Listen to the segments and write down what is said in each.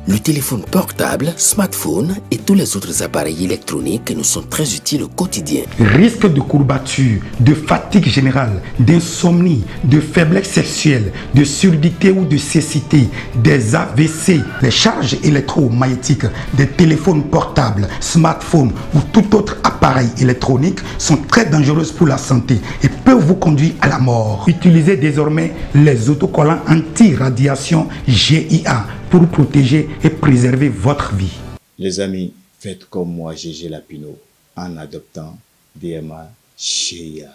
Le téléphone portable, smartphone et tous les autres appareils électroniques nous sont très utiles au quotidien. Risque de courbature, de fatigue générale, d'insomnie, de faiblesse sexuelle, de surdité ou de cécité, des AVC, les charges électromagnétiques des téléphones portables, smartphones ou tout autre appareil électronique sont très dangereuses pour la santé et peuvent vous conduire à la mort. Utilisez désormais les autocollants anti-radiation GIA pour protéger et préserver votre vie. Les amis, faites comme moi, Gégé Lapino, en adoptant DMA GIA.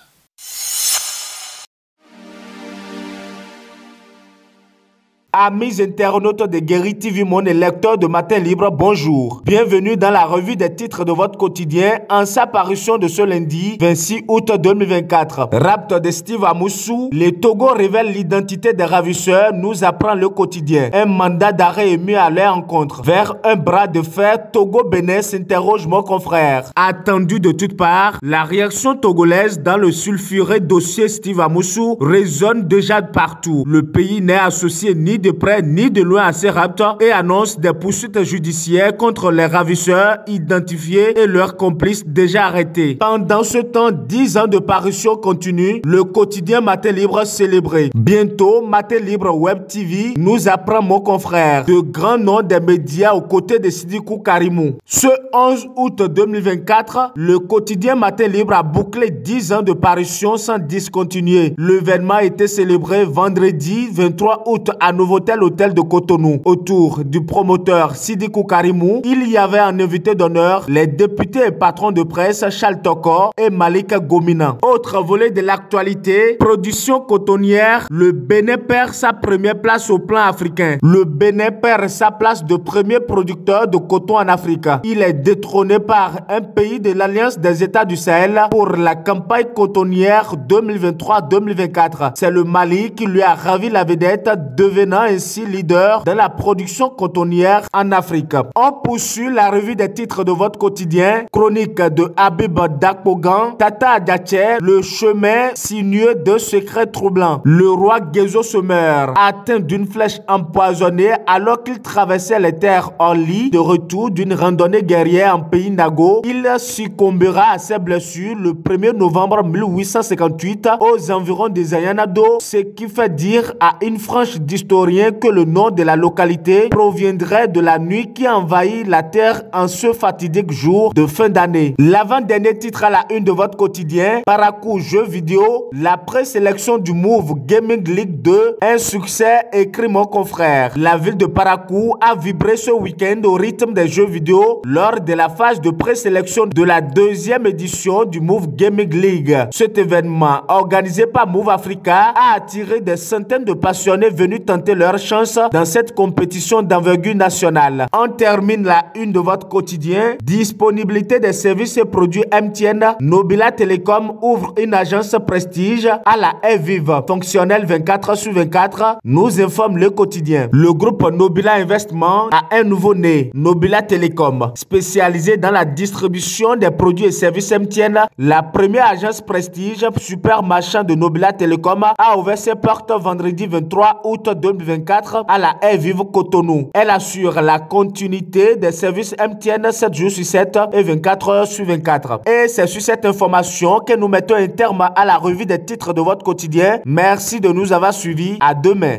Amis internautes de Guéri TV Monde et lecteurs de Matin Libre, bonjour. Bienvenue dans la revue des titres de votre quotidien en sa parution de ce lundi 26 août 2024. Rapt de Steve Amoussou, le Togo révèle l'identité des ravisseurs, nous apprend le quotidien. Un mandat d'arrêt est mis à leur encontre. Vers un bras de fer, Togo-Bénin s'interroge mon confrère. Attendu de toutes parts, la réaction togolaise dans le sulfuré dossier Steve Amoussou résonne déjà partout. Le pays n'est associé ni de près ni de loin à ces rapts et annonce des poursuites judiciaires contre les ravisseurs identifiés et leurs complices déjà arrêtés. Pendant ce temps, 10 ans de parution continue, le quotidien Matin Libre célébré. Bientôt, Matin Libre Web TV nous apprend mon confrère de grands noms des médias aux côtés de Sidikou Karimou. Ce 11 août 2024, le quotidien Matin Libre a bouclé 10 ans de parution sans discontinuer. L'événement a été célébré vendredi 23 août à Novotel Hôtel de Cotonou. Autour du promoteur Sidikou Karimou, il y avait en invité d'honneur les députés et patrons de presse Charles Tokor et Malik Gomina. Autre volet de l'actualité, production cotonnière, le Bénin perd sa première place au plan africain. Le Bénin perd sa place de premier producteur de coton en Afrique. Il est détrôné par un pays de l'Alliance des États du Sahel pour la campagne cotonnière 2023-2024. C'est le Mali qui lui a ravi la vedette, devenant ainsi leader de la production cotonnière en Afrique. On poursuit la revue des titres de votre quotidien. Chronique de Habib Dakpogan, Tata Adiaché, le chemin sinueux de secrets troublants. Le roi Gezo se meurt, atteint d'une flèche empoisonnée alors qu'il traversait les terres en lit de retour d'une randonnée guerrière en pays Nago. Il succombera à ses blessures le 1er novembre 1858 aux environs des Ayanado, ce qui fait dire à une frange d'historiens que le nom de la localité proviendrait de la nuit qui envahit la terre en ce fatidique jour de fin d'année. L'avant-dernier titre à la une de votre quotidien, Parakou jeux vidéo, la présélection du Move Gaming League 2, un succès, écrit mon confrère. La ville de Parakou a vibré ce week-end au rythme des jeux vidéo lors de la phase de présélection de la deuxième édition du Move Gaming League. Cet événement, organisé par Move Africa, a attiré des centaines de passionnés venus tenter leur chance dans cette compétition d'envergure nationale. On termine la une de votre quotidien. Disponibilité des services et produits MTN. Nobila Telecom ouvre une agence prestige à la haie vive, fonctionnelle 24/24, nous informe le quotidien. Le groupe Nobila Investment a un nouveau-né, Nobila Telecom, spécialisé dans la distribution des produits et services MTN. La première agence prestige super marchand de Nobila Telecom a ouvert ses portes vendredi 23 août 2024 à la haie vive Cotonou. Elle assure la continuité des services MTN 7 jours sur 7 et 24 heures sur 24. Et c'est sur cette information que nous mettons un terme à la revue des titres de votre quotidien. Merci de nous avoir suivis. À demain.